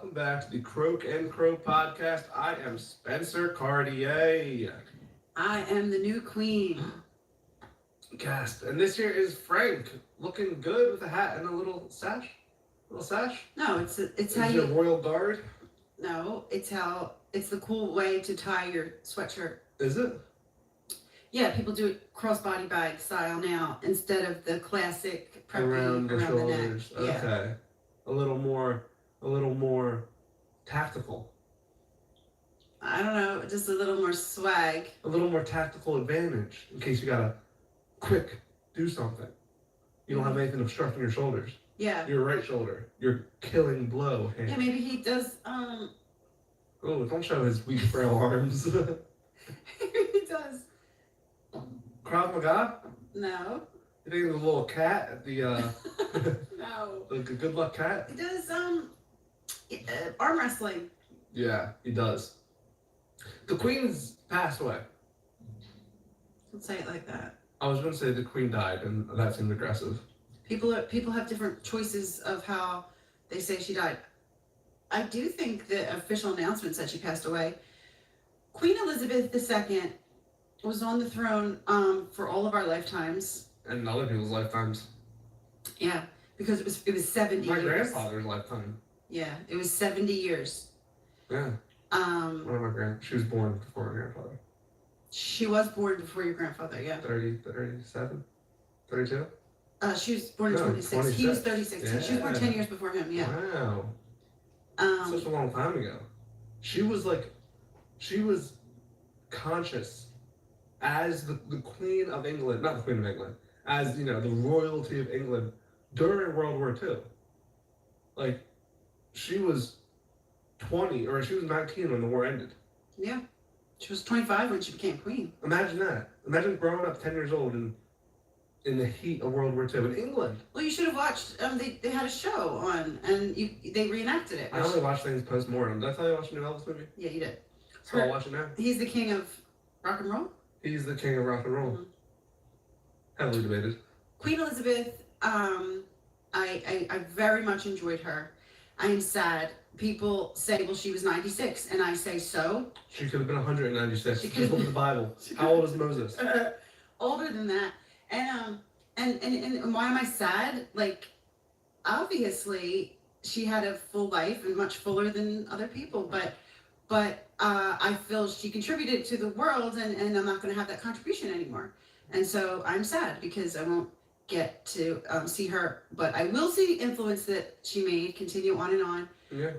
welcome back to the Croak and Crow podcast. I am Spencer Cartier. I am the new queen. Gasp. And this here is Frank, looking good with a hat and a little sash. Little sash? No, it's how Is you. your royal guard? No, it's the cool way to tie your sweatshirt. Is it? Yeah, people do it crossbody bag style now instead of the classic preppy Around the shoulders. the neck. Okay. A little more tactical. I don't know, just a little more swag. A little more tactical advantage in case you gotta quick do something. You don't have anything obstructing your shoulders. Yeah. Your right shoulder. Your killing blow hand. Yeah, maybe he does. Oh, don't show his weak frail arms. He does. Krav Maga? No. You think the little cat at the No. the good luck cat? He does arm wrestling. Yeah, he does. The queen's passed away. Don't say it like that. I was gonna say the queen died, and that seemed aggressive. People have different choices of how they say she died. I do think the official announcement said she passed away. Queen Elizabeth II was on the throne for all of our lifetimes. And other people's lifetimes. Yeah, because it was 70 My years. grandfather's lifetime. Yeah, it was 70 years. Yeah. One of my she was born before my grandfather. She was born before your grandfather, yeah. 37? 32? She was born in 26. He was 36. Yeah. She was born 10 years before him, yeah. Wow. Such a long time ago. She was conscious as the Queen of England, not the Queen of England, as, the royalty of England during World War II. Like, she was 20, or she was 19 when the war ended. Yeah. She was 25 when she became queen. Imagine that. Imagine growing up 10 years old in the heat of World War II in England. Well, you should have watched, they had a show on, and they reenacted it. I only watch things post-mortem. Did I tell you I watched a new Elvis movie? Yeah, you did. So I'll watch it now. He's the king of rock and roll? He's the king of rock and roll. Mm-hmm. Heavily debated. Queen Elizabeth, I very much enjoyed her. I am sad. People say, well, she was 96, and I say, so? She could have been 196. She Just look at the Bible. How old is Moses? Older than that. And why am I sad? Like, obviously, she had a full life and much fuller than other people, but I feel she contributed to the world, and I'm not going to have that contribution anymore. And so I'm sad because I won't get to see her, but I will see the influence that she made continue on and on. Yeah.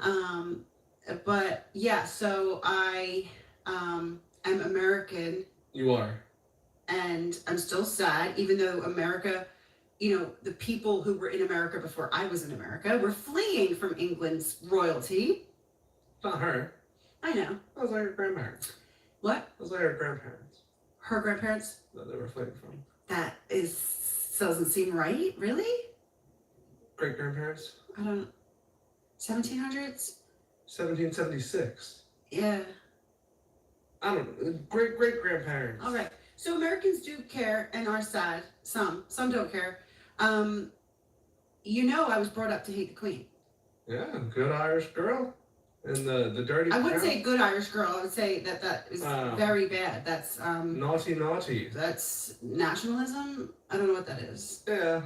But yeah, so I am American. You are. And I'm still sad, even though America, the people who were in America before I was in America were fleeing from England's royalty. Not her. I know. Those are her grandparents. What? Those are her grandparents. Her grandparents? That they were fleeing from. That doesn't seem right, really? Great grandparents? I don't. 1700s? 1776. Yeah. I don't know. Great grandparents. All right. So Americans do care and are sad. Some don't care. I was brought up to hate the Queen. Yeah, good Irish girl. And the dirty. I wouldn't say good Irish girl. I would say that is very bad. That's naughty. That's nationalism. I don't know what that is. Yeah.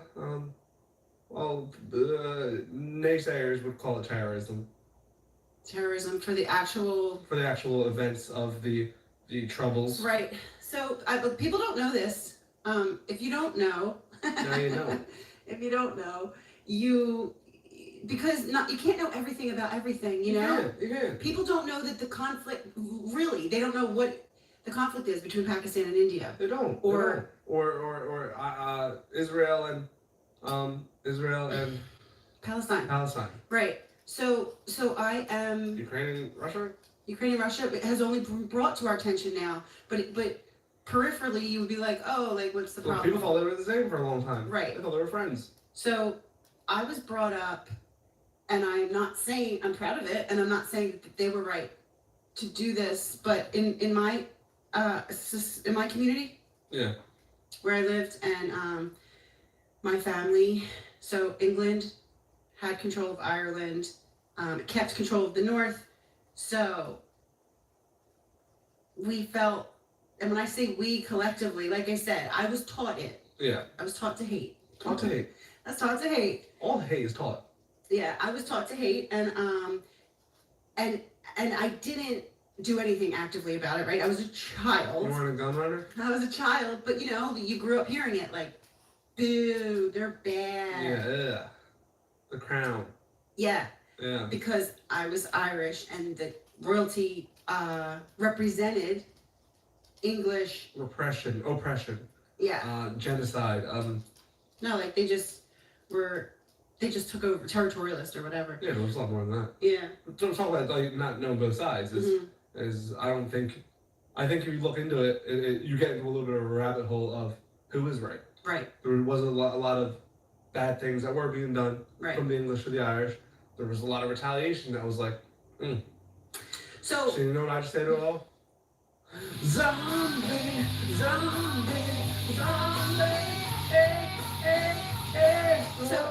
Naysayers would call it terrorism. Terrorism for the actual events of the Troubles. Right. So people don't know this. If you don't know, now you know. If you don't know, you can't know everything about everything. You know. Yeah. People don't know that the conflict really. They don't know what the conflict is between Pakistan and India. They don't. Or Israel and Palestine. Right. So I am Ukraine and Russia has only been brought to our attention now, but peripherally you would be like, oh, like what's the problem? People thought they were the same for a long time. Right. They thought they were friends. So I was brought up, and I'm not saying I'm proud of it, and I'm not saying that they were right to do this, but in my community, yeah, where I lived, and my family, so England had control of Ireland, It kept control of the North. So we felt, and when I say we collectively, like I said, I was taught it. Yeah. I was taught to hate. Taught to hate. I was taught to hate. All hate is taught. Yeah, I was taught to hate, and I didn't do anything actively about it. Right, I was a child. You weren't a gun runner? I was a child, but you know, you grew up hearing it like, boo, they're bad. Yeah. The crown. Yeah. Yeah. Because I was Irish and the royalty represented English. Repression, oppression. Yeah. Genocide. No, like they just took over, territorialist or whatever. Yeah, there was a lot more than that. Yeah. Don't talk about like not knowing both sides. Is I think if you look into it, you get into a little bit of a rabbit hole of who is right. Right. There was a lot of bad things that were being done from the English to the Irish. There was a lot of retaliation that was like, So you know what I just say to it all? Zombie, zombie, zombie.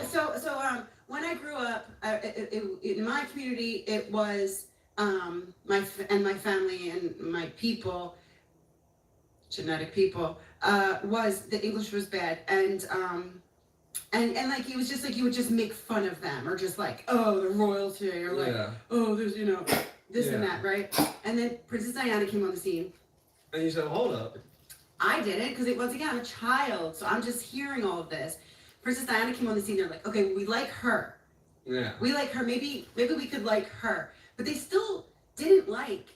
So when I grew up, in my community, it was my family and my people, genetic people, was the English was bad, and like it was just like you would just make fun of them, or just like, oh, the royalty, or like, oh, there's this and that, right? And then Princess Diana came on the scene. And you said, well, hold up. I didn't, because once again, I'm a child, so I'm just hearing all of this. Princess Diana came on the scene. They're like, okay, we like her. Yeah. We like her. Maybe we could like her, but they still didn't like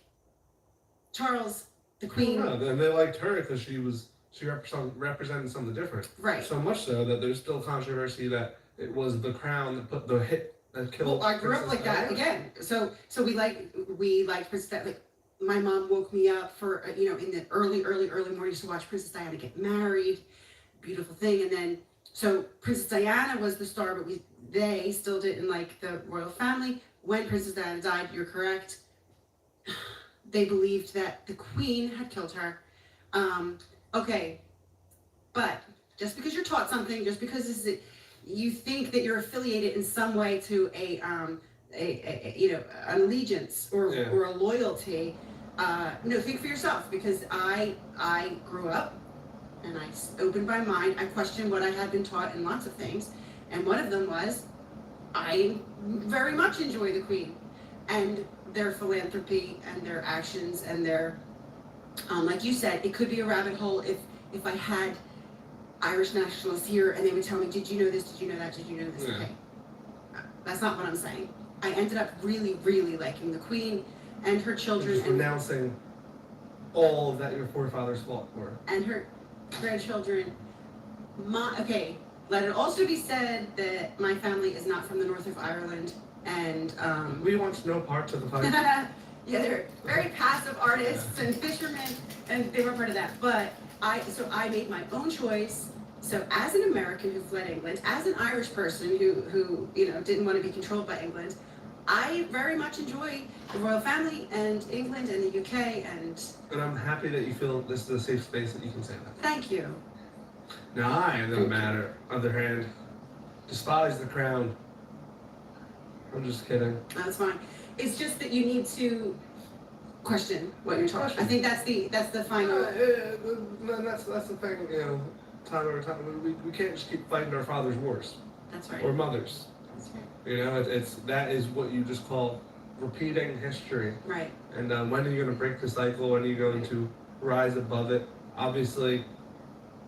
Charles, the Queen. No, and they liked her because she represented something different. Right. So much so that there's still controversy that it was the crown that put the hit that killed. Well, I grew up like that again. So we liked Princess Diana. Like, my mom woke me up for in the early mornings to watch Princess Diana get married. Beautiful thing. And then so Princess Diana was the star, but they still didn't like the royal family. When Princess Diana died, you're correct. They believed that the Queen had killed her. Okay, but just because you're taught something, just because you think that you're affiliated in some way to an allegiance or a loyalty, no, think for yourself. Because I grew up and I opened my mind. I questioned what I had been taught in lots of things, and one of them was I very much enjoy the Queen and their philanthropy and their actions and their like you said, it could be a rabbit hole if I had Irish nationalists here and they would tell me, did you know this, did you know that, did you know this? Okay, that's not what I'm saying. I ended up really, really liking the Queen and her children. Just renouncing all that your forefathers fought for. And her grandchildren. Let it also be said that my family is not from the north of Ireland, and we want no parts of the fight. Yeah, they're very passive artists and fishermen, and they were part of that. But I made my own choice. So as an American who fled England, as an Irish person who didn't want to be controlled by England, I very much enjoy the royal family and England and the UK and I'm happy that you feel this is a safe space that you can say that. Thank you. Now I, on the other hand, despise the crown. I'm just kidding. That's fine. It's just that you need to question what you're taught. I think that's the final. That's the thing. Time over time, we can't just keep fighting our father's wars. That's right. Or mothers. That's right. That is what you just call repeating history. Right. And when are you going to break the cycle? When are you going to rise above it? Obviously,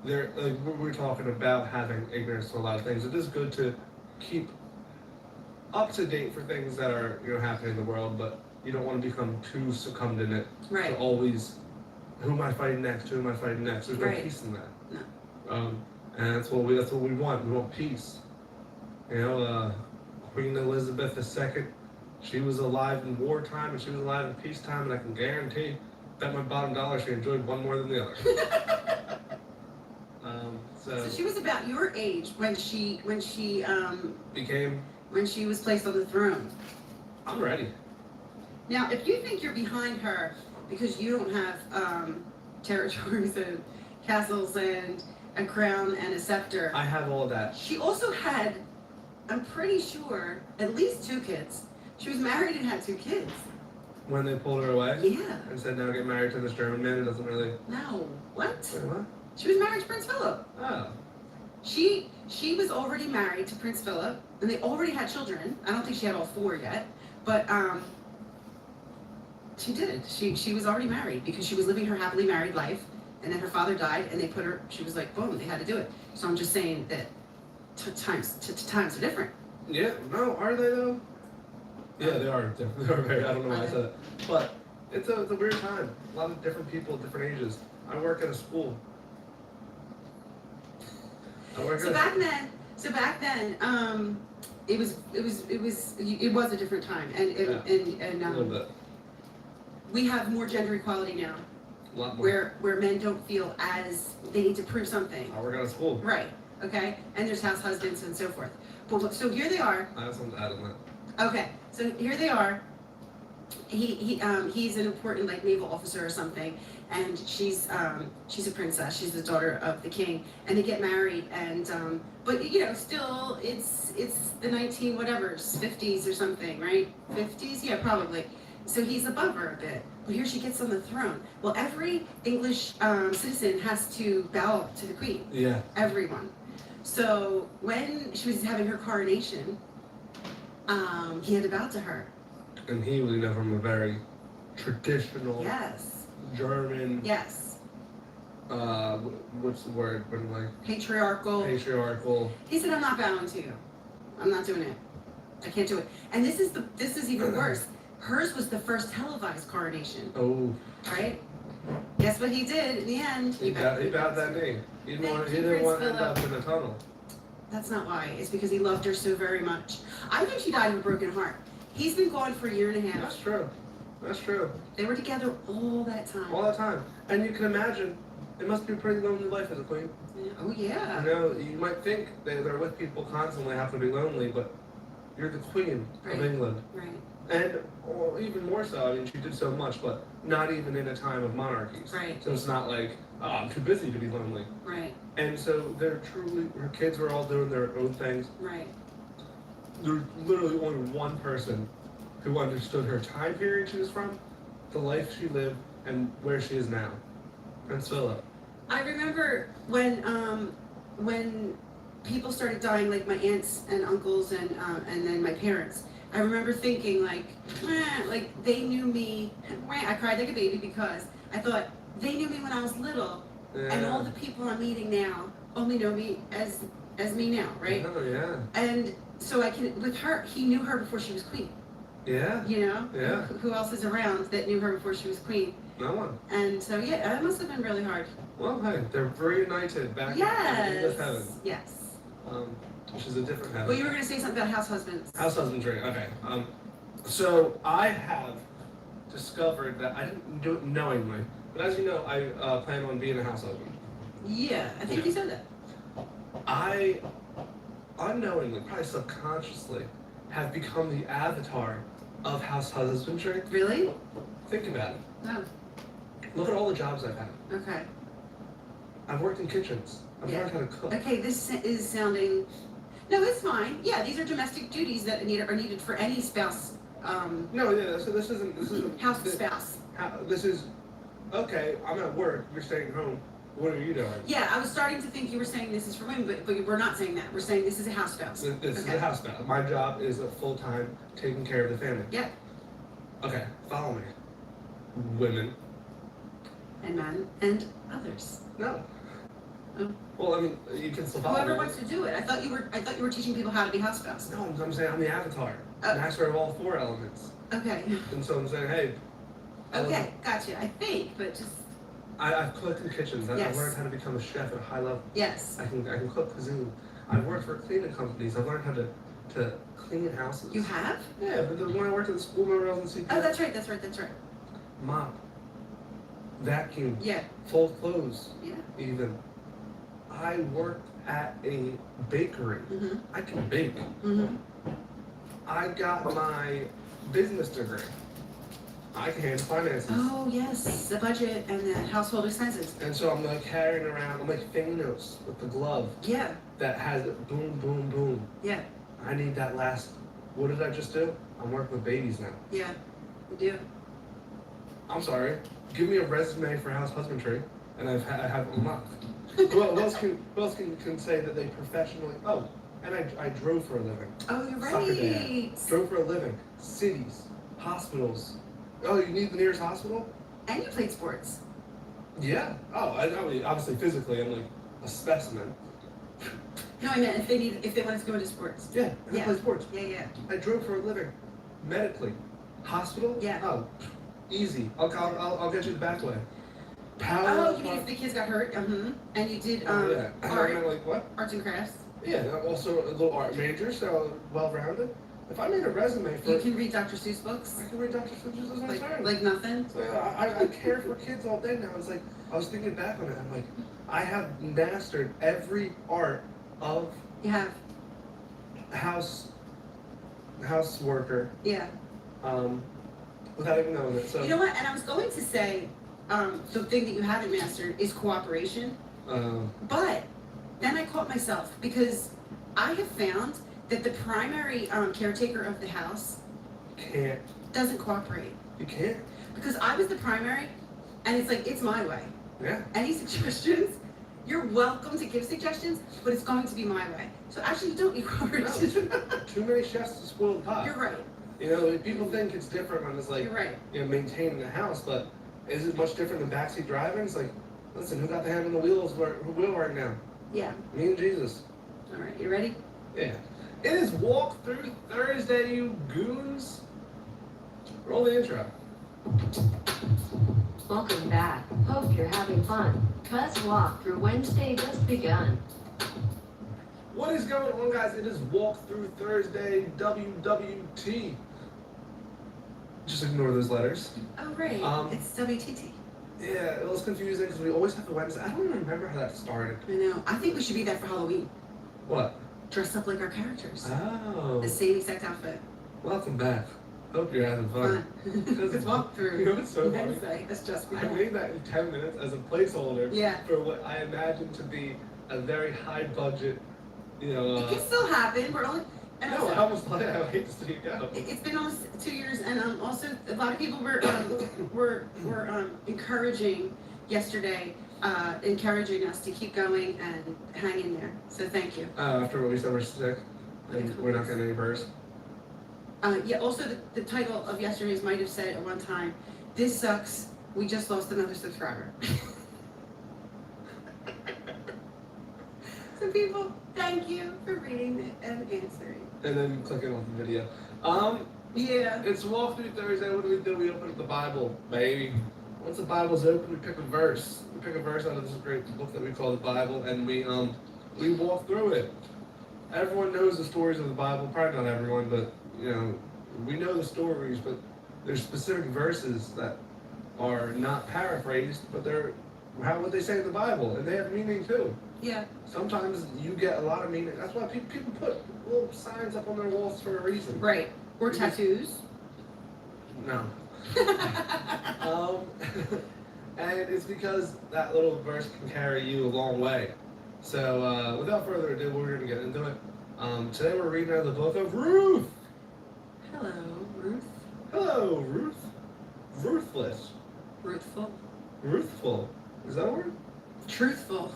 we're talking about having ignorance to a lot of things. It is good to keep up to date for things that are happening in the world, but you don't want to become too succumbed in it. Right. To always, who am I fighting next? Who am I fighting next? There's no peace in that. No. And that's what we want. We want peace. Queen Elizabeth II, she was alive in wartime and she was alive in peacetime, and I can guarantee, bet my bottom dollar she enjoyed one more than the other. So she was about your age when she became. When she was placed on the throne. I'm ready. Now, if you think you're behind her because you don't have territories and castles and a crown and a scepter. I have all of that. She also had, I'm pretty sure, at least 2 kids. She was married and had 2 kids. When they pulled her away Yeah. and said, now get married to this German man who doesn't really. No. What? Wait, what? She was married to Prince Philip. Oh. She was already married to Prince Philip, and they already had children. I don't think she had all 4 yet, but she did. She was already married because she was living her happily married life, and then her father died, and they put her. She was like, boom, they had to do it. So I'm just saying that times are different. Yeah. No, are they though? Yeah, they are. They are very. I don't know why I said it, but it's a weird time. A lot of different people, different ages. I work at a school. So back then, it was a different time, and a little bit. We have more gender equality now, A lot more. where men don't feel as they need to prove something. I work at a school. Right. Okay. And there's house husbands and so forth. But so here they are. I have something to add on that. Okay. So here they are. He's an important like naval officer or something, and she's a princess. She's the daughter of the king, and they get married. And but still it's the 19 whatevers, 50s or something, right? 50s, yeah, probably. So he's above her a bit. But here she gets on the throne. Well, every English citizen has to bow to the queen. Yeah. Everyone. So when she was having her coronation, he had to bow to her. And he was, from a very traditional Yes. German. Yes. What's the word? When Patriarchal. Patriarchal. He said, "I'm not bowing to you. I'm not doing it. I can't do it." And this is even worse. Hers was the first televised coronation. Oh. Right? Guess what he did in the end? He bowed that knee. He didn't want to end up in a tunnel. That's not why. It's because he loved her so very much. I think she died of a broken heart. He's been gone for a year and a half. That's true. That's true. They were together all that time. All the time. And you can imagine, it must be a pretty lonely life as a queen. Yeah. Oh, yeah. You might think they're with people constantly, have to be lonely, but you're the queen of England. Right. And even more so, I mean, she did so much, but not even in a time of monarchies. Right. So it's not like, oh, I'm too busy to be lonely. Right. And so they're truly, her kids were all doing their own things. Right. There's literally only one person who understood her time period she was from, the life she lived, and where she is now. Prince Philip. I remember when people started dying, like my aunts and uncles and then my parents. I remember thinking like they knew me. I cried like a baby because I thought they knew me when I was little, and all the people I'm meeting now only know me as me now, right? Oh yeah. And so with her, he knew her before she was queen. Yeah. Yeah. Who else is around that knew her before she was queen? No one. And so yeah, that must have been really hard. Well, hey, they're reunited back in this heaven. Yes. Which is a different heaven. Well, you were going to say something about house husbands. House husbandry. Okay. So I have discovered that I didn't do it knowingly, but as you know, I plan on being a house husband. Yeah, I think you said that. I unknowingly, probably subconsciously, have become the avatar of house husbandry. Really? Think about it. No. Look at all the jobs I've had. Okay. I've worked in kitchens. I've learned how to cook. Okay, this is sounding. No, it's fine. Yeah, these are domestic duties that are needed for any spouse. No, yeah. So this isn't house spouse. This is okay. I'm at work. You're staying home. What are you doing? Yeah, I was starting to think you were saying this is for women, but we're not saying that. We're saying this is a house spouse. This is a house spouse. My job is a full-time taking care of the family. Yeah. Okay, follow me. Women. And men and others. No. Oh. Well, I mean, you can still follow Whoever me. wants to do it. I thought you were teaching people how to be house spouse. No, I'm saying I'm the avatar. Master of all 4 elements. Okay. And so I'm saying, hey. Okay, gotcha. I think, but just. I've cooked in kitchens. Yes. I've learned how to become a chef at a high level. Yes. I can cook cuisine. I've worked for cleaning companies. I've learned how to clean houses. You have? Yeah, but when I worked at the school, remember I was in CPS? Oh, that's right. Mop. Vacuum. Yeah. Fold clothes. Yeah. Even. I worked at a bakery. Mm-hmm. I can bake. Mm-hmm. I got my business degree. I can handle finances. Oh, yes, the budget and the household expenses. And so I'm like carrying around, I'm like Thanos with the glove Yeah. that has it boom, boom, boom. Yeah. I need that last What did I just do? I'm working with babies now. Yeah, you do. I'm sorry. Give me a resume for house husbandry, and I have unlocked. Who else can say that they professionally? Oh, and I drove for a living. Oh, you're Soccer dad. right. Drove for a living. Cities, hospitals. Oh, you need the nearest hospital? And you played sports. Yeah. Oh, I mean, obviously physically, I'm like a specimen. No, I meant if they wanted to go into sports. Yeah, I play sports. Yeah. I drove for a living. Medically. Hospital? Yeah. Oh, easy. I'll get you the back way. Power. Oh, you mean if the kids got hurt? And you did yeah. art, I meant like what? arts and crafts. Yeah, I'm also a little art major, so well-rounded. If I made a resume for... You can read Dr. Seuss books? I can read Dr. Seuss as my turn. Like nothing? So I care for kids all day now. It's like, I was thinking back on it. I'm like, I have mastered every art of You have? house worker, Yeah. without even knowing it. So, You know what? And I was going to say, the thing that you haven't mastered is cooperation. But then I caught myself because I have found that the primary caretaker of the house can't. doesn't cooperate. You can't? Because I was the primary, and it's like, it's my way. Yeah. Any suggestions? You're welcome to give suggestions, but it's going to be my way. So actually, you don't need cooperation. Too many chefs to spoil the pot. You're right. You know, people think it's different when it's like, You're right. you know, maintaining the house, but is it much different than backseat driving? It's like, listen, who got the hand on the wheel right now? Yeah. Me and Jesus. All right. You ready? Yeah. It is Walkthrough Thursday, you goons. Roll the intro. Welcome back. Hope you're having fun. Cuz Walkthrough Wednesday just begun. What is going on, guys? It is Walkthrough Thursday, WWT. Just ignore those letters. Oh, right. It's WTT. Yeah, it was confusing because we always have the Wednesday. I don't even remember how that started. I know. I think we should be that for Halloween. What? Dress up like our characters. Oh. The same exact outfit. Welcome back. Hope you're having fun. It's walkthrough. You know what's so funny? Wednesday. That's just me. I made that in 10 minutes as a placeholder Yeah. for what I imagine to be a very high budget, you know. It can still happen. We're only. And No, also, I almost like I hate to see it go. it's been almost 2 years, and also a lot of people were encouraging yesterday, encouraging us to keep going and hang in there. So thank you. After what we said we're sick, and we're not getting any burrs. Yeah. Also, the title of yesterday's might have said at one time, "This sucks. We just lost another subscriber." So people, thank you for reading it and answering. And then clicking off the video. Yeah. It's Walkthrough Thursday. What do? We open up the Bible, baby. Once the Bible's open, we pick a verse. We pick a verse out of this great book that we call the Bible, and we walk through it. Everyone knows the stories of the Bible. Probably not everyone, but you know, we know the stories. But there's specific verses that are not paraphrased, but they're what they say in the Bible, and they have meaning too. Yeah. Sometimes you get a lot of meaning. That's why people put little signs up on their walls for a reason. Right. Or tattoos. No. And it's because that little verse can carry you a long way. So without further ado, we're going to get into it. Today we're reading out of the book of Ruth. Hello, Ruth. Hello, Ruth. Ruthless. Ruthful. Ruthful. Is that a word? Truthful.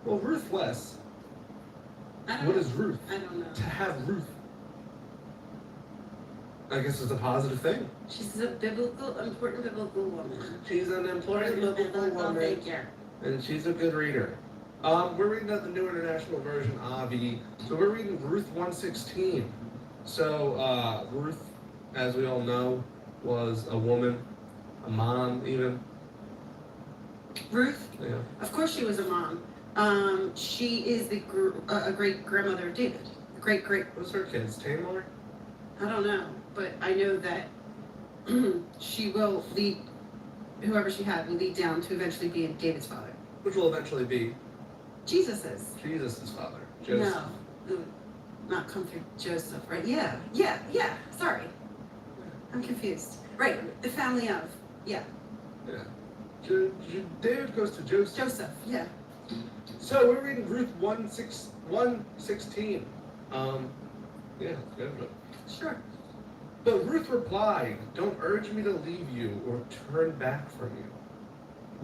Well, ruthless. I don't What know. is Ruth? I don't know. To have Ruth. I guess it's a positive thing. She's a important biblical woman. She's an important biblical woman. Thank you. And she's a good reader. We're reading out the New International Version, Avi. So we're reading Ruth 1:16. So Ruth, as we all know, was a woman, a mom even. Ruth? Yeah. Of course she was a mom. She is the a great grandmother of David. Great. What's her kids? Tamar? I don't know, but I know that she will lead, whoever she had will lead down to eventually being David's father. Which will eventually be Jesus' father. Joseph. No, not come through Joseph, right? Yeah. Sorry, I'm confused. Right, the family of, yeah. David goes to Joseph. Joseph, yeah. So we're reading Ruth 1:16. Yeah, good. Sure. But Ruth replied, "Don't urge me to leave you or turn back from you.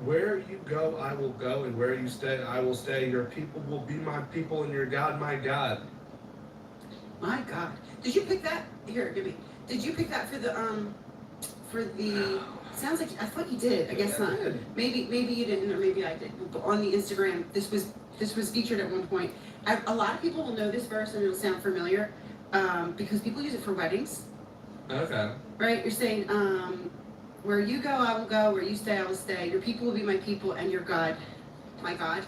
Where you go, I will go, and where you stay, I will stay. Your people will be my people, and your God, my God." My God. Did you pick that? Here, give me. Did you pick that for the sounds like I thought you did. I guess Yeah, I not. did. Maybe you didn't or maybe I did. But on the Instagram, this was featured at one point. A lot of people will know this verse and it'll sound familiar because people use it for weddings, Okay. right? You're saying, where you go, I will go. Where you stay, I will stay. Your people will be my people, and your God, my God.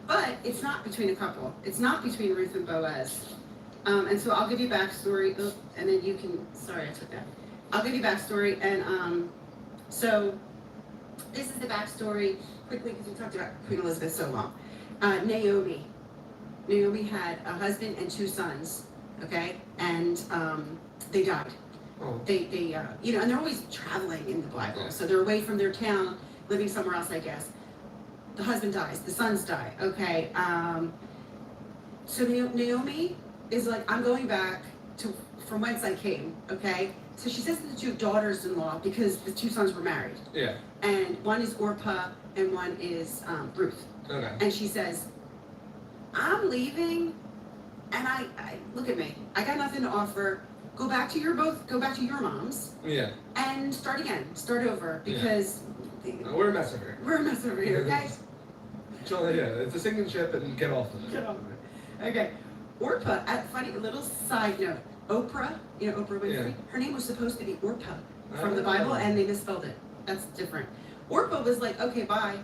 But it's not between a couple. It's not between Ruth and Boaz. And so I'll give you backstory, and then you can. Sorry, I took that. I'll give you backstory, and so this is the backstory quickly because we talked about Queen Elizabeth so long. Naomi. Naomi had a husband and 2 sons. Okay, and they died. Oh. They you know, and they're always traveling in the Bible, so they're away from their town, living somewhere else, I guess. The husband dies, the sons die. Okay, so Naomi is like, I'm going back to from whence I came. Okay, so she says to the 2 daughters-in-law because the 2 sons were married, Yeah. and one is Orpah and one is Ruth. Okay. And she says, I'm leaving, and I look at me. I got nothing to offer. Go back to your moms Yeah. and start again. Start over because We're a mess over here. we're a mess over here, okay? So, yeah, it's a sinking ship and get off of it. Get off of it. Okay. Orpah, funny little side note. Oprah, you know Oprah Winfrey? Yeah. Her name was supposed to be Orpah from the Oh. Bible, and they misspelled it. That's different. Orpah was like, okay, bye.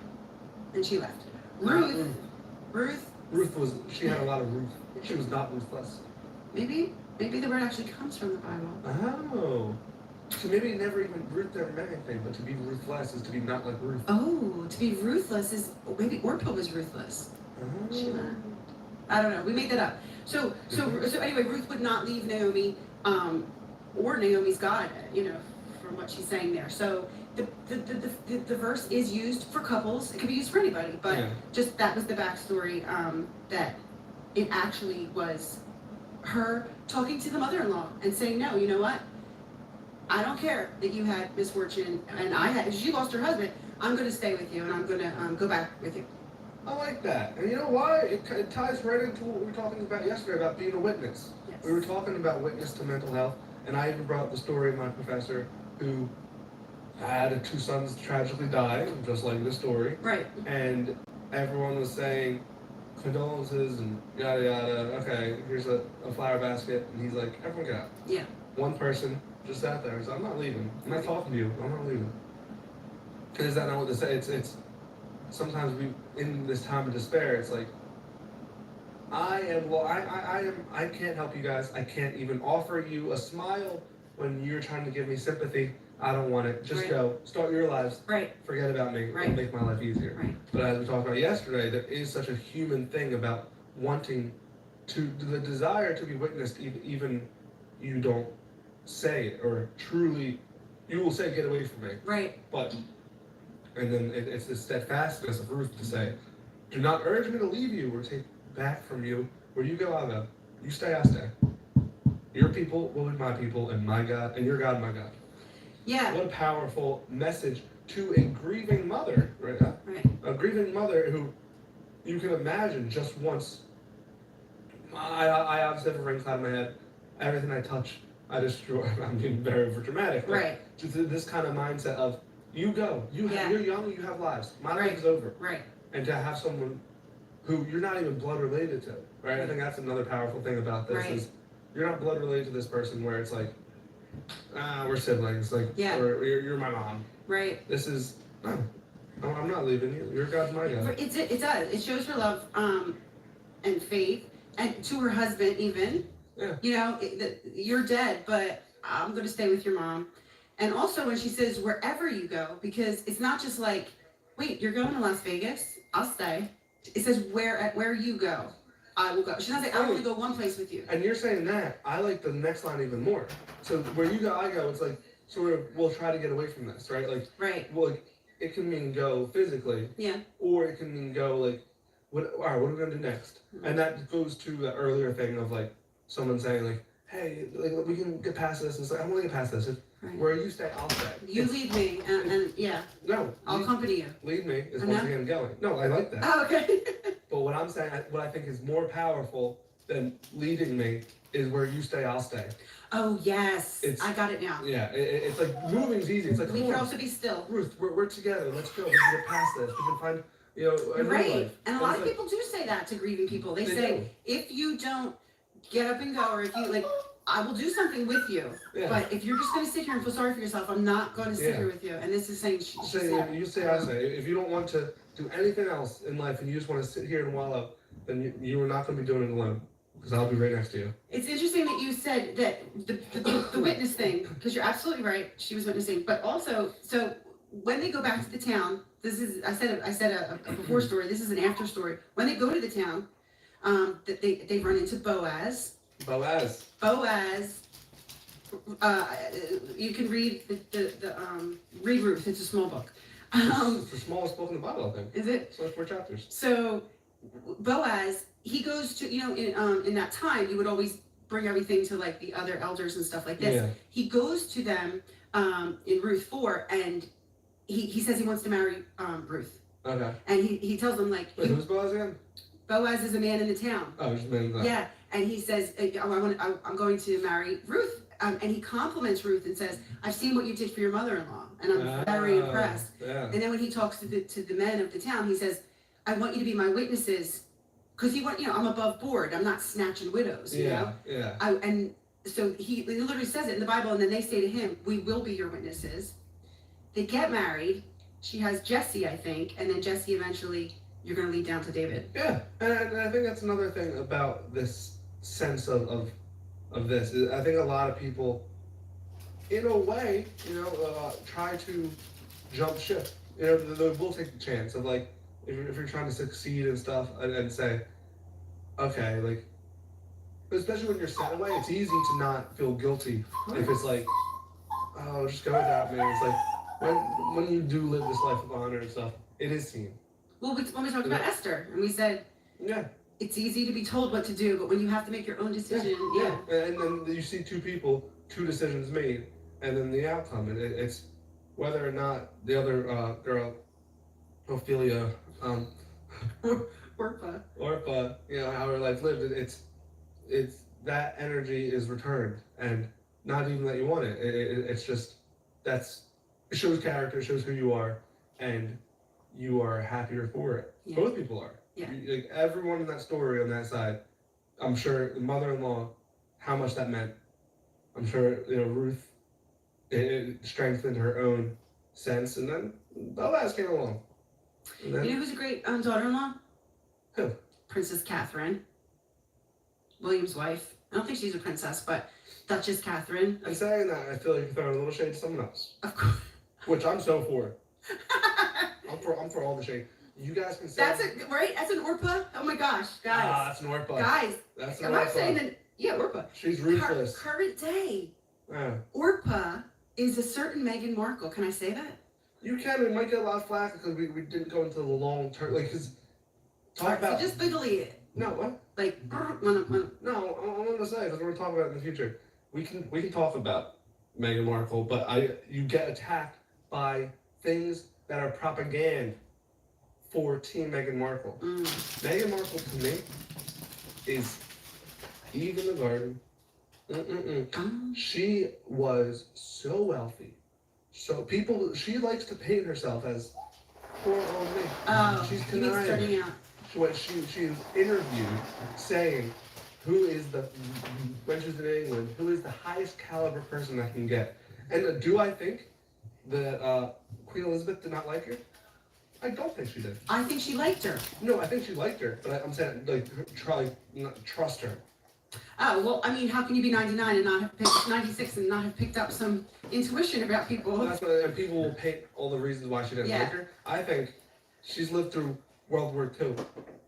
And she left. Ruth, She had a lot of Ruth. She was not ruthless. maybe the word actually comes from the Bible. Oh. So maybe Ruth never meant anything, but to be ruthless is to be not like Ruth. Oh, to be ruthless is maybe Orpah was ruthless. Oh. She left. I don't know. We made that up. So anyway, Ruth would not leave Naomi, or Naomi's God. You know, from what she's saying there. So the verse is used for couples. It could be used for anybody, but Yeah. just that was the backstory. That it actually was her talking to the mother-in-law and saying, no, you know what? I don't care that you had misfortune and she lost her husband. I'm going to stay with you and I'm going to go back with you. I like that. And you know why? It ties right into what we were talking about yesterday about being a witness. Yes. We were talking about witness to mental health, and I even brought up the story of my professor who had 2 sons tragically die, just like this story. Right. And everyone was saying condolences and yada yada. Okay, here's a flower basket, and he's like, everyone get out. Yeah. One person just sat there and said, I'm not leaving. I'm not talking to you. I'm not leaving. Is that not what they say? It's sometimes we in this time of despair. It's like I can't help you guys. I can't even offer you a smile when you're trying to give me sympathy. I don't want it. Just Right. go. Start your lives. Right. Forget about me. Right. It'll make my life easier. Right. But as we talked about yesterday, there is such a human thing about wanting the desire to be witnessed, even you don't say it or truly, you will say, get away from me. Right. But, and then it's the steadfastness of Ruth to say, do not urge me to leave you or take back from you. Where you go, I'll go. You stay, I stay. Your people will be my people, and my God, and your God, my God. Yeah. What a powerful message to a grieving mother, right? Right. A grieving mother who you can imagine just once. I obviously have a ring cloud in my head. Everything I touch, I destroy. I'm being very over dramatic. But Right. just this kind of mindset of you go, Yeah. you're young, you have lives. My Right. life is over. Right. And to have someone who you're not even blood related to, right? I think that's another powerful thing about this Right. is you're not blood related to this person where it's like, we're siblings, like, Yeah. or you're my mom. Right. This is, no, I'm not leaving you. Your God's my God. It does. It shows her love and faith, and to her husband even. Yeah. You know, you're dead, but I'm going to stay with your mom. And also when she says wherever you go, because it's not just like, wait, you're going to Las Vegas? I'll stay. It says where you go, I will go. She's not saying I want to go one place with you. And you're saying that. I like the next line even more. So where you go, I go. It's like sort of we'll try to get away from this, right? Like, Right. well, like, it can mean go physically, Yeah. or it can mean go like, all right, what are we gonna do next? And that goes to the earlier thing of like someone saying like, hey, like we can get past this. It's like I want to get past this. If, Right. Where you stay, I'll stay. You lead me, and yeah, No, I'll accompany you. lead me is I once know. again going. No, I like that. Oh, okay. But what I'm saying, what I think is more powerful than leading me is where you stay, I'll stay. Oh yes, I got it now. Yeah, it's like moving's easy. It's like We come can on, also be still. Ruth, we're together. Let's go. We can get past this. We can find a You're new right. life. And a lot it's of people do say that to grieving people. They say, if you don't get up and go, or if you like, I will do something with you. Yeah. But if you're just going to sit here and feel sorry for yourself, I'm not going to sit here with you. And this is saying, she say, said, you say, I say. If you don't want to do anything else in life and you just want to sit here and wallow, then you are not going to be doing it alone. Because I'll be right next to you. It's interesting that you said that the witness thing, because you're absolutely right. She was witnessing, but also, so when they go back to the town, this is I said a before story. This is an after story. When they go to the town, that they run into Boaz. Boaz. You can read read Ruth. It's a small book. It's the smallest book in the Bible, I think. Is it? It's only 4 chapters. So Boaz, he goes to in that time you would always bring everything to like the other elders and stuff like this. Yeah. He goes to them in Ruth 4 and he says he wants to marry Ruth. Okay. And he tells them like Wait, who's Boaz again? Boaz is a man in the town. Oh, just a man in the town. Yeah, and he says I'm going to marry Ruth. And he compliments Ruth and says, "I've seen what you did for your mother-in-law, and I'm very impressed." Yeah. And then when he talks to the men of the town, he says, "I want you to be my witnesses, because I'm above board. I'm not snatching widows." You know? Yeah. And so he literally says it in the Bible, and then they say to him, "We will be your witnesses." They get married. She has Jesse, I think, and then Jesse eventually, you're going to lead down to David. Yeah, and I think that's another thing about this sense of this. I think a lot of people, in a way, try to jump ship. They will take the chance of like, if you're trying to succeed and stuff, and say, okay, like, especially when you're set away, it's easy to not feel guilty if it's like, oh, just go without me. It's like when you do live this life of honor and stuff, it is seen. Well, when we talked about Esther, and we said, it's easy to be told what to do, but when you have to make your own decision, And then you see 2 people, 2 decisions made, and then the outcome, and it's whether or not the other girl, Ophelia, Orpah, how her life lived, it's that energy is returned, and not even that you want it. It's just it shows character, it shows who you are, and you are happier for it. Yeah. Both people are. Yeah. Like everyone in that story on that side, I'm sure the mother-in-law, how much that meant. I'm sure Ruth, it strengthened her own sense, and then Boaz came along. And then, you know who's a great daughter-in-law? Who? Princess Catherine, William's wife. I don't think she's a princess, but Duchess Catherine. I'm saying that, I feel like you're throwing a little shade to someone else, Of course. which I'm so for. I'm for all the shade. You guys can say That's right. That's an Orpah. Oh my gosh, guys. that's an Orpah. Guys, That's an am I Orpah. saying that? Yeah, Orpah. She's ruthless. Current day, Yeah. Orpah is a certain Meghan Markle. Can I say that? You can. We might get a lot of flack because we didn't go into the long term. Like, because talk about. So just delete it. No, what? Like, No, I'm going to say because we're talking about it in the future. We can talk about Meghan Markle, but you get attacked by things that are propaganda for Team Meghan Markle. Meghan Markle to me is Eve in the garden. She was so wealthy. So she likes to paint herself as poor old me. Oh, She's you mean denying. starting out. She is interviewed saying when she's in England, who is the highest caliber person I can get. And do I think that Queen Elizabeth did not like her? I don't think she did. I think she liked her. No, I think she liked her, but I'm saying try not trust her. Oh, well, I mean, how can you be 99 and not have picked 96 and not have picked up some intuition about people? That's what, and people will paint all the reasons why she didn't like her. I think she's lived through World War II.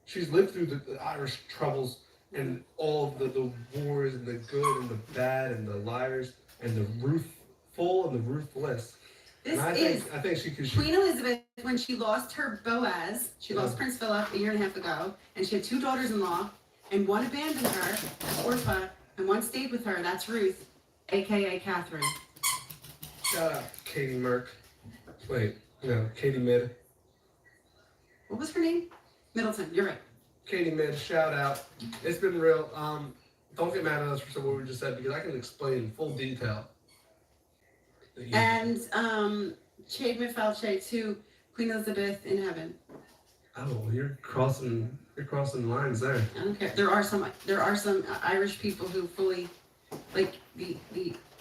She's lived through the Irish troubles and all of the wars and the good and the bad and the liars and the ruthful and the ruthless. I think she could. Queen Elizabeth, when she lost her Boaz, she lost Prince Philip a year and a half ago, and she had 2 daughters-in-law, and one abandoned her, Orpah, and one stayed with her. That's Ruth, aka Catherine. Shout out Katie Merck. Wait, no, Katie Mid. What was her name? Middleton. You're right. Katie Mid, shout out. It's been real. Don't get mad at us for what we just said because I can explain in full detail. And Chade Mifalche to Queen Elizabeth in heaven. Oh, you're crossing lines there. I don't care. There are some Irish people who fully, like the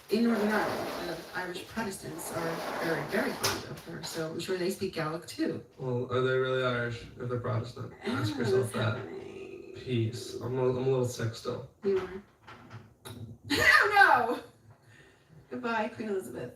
in Northern Ireland, the Irish Protestants are very, very fond of her. So I'm sure they speak Gaelic too. Well, are they really Irish if they're Protestant? Ask Oh, yourself what's that. happening? Peace. I'm a little sick still. You are. Oh no! Goodbye, Queen Elizabeth.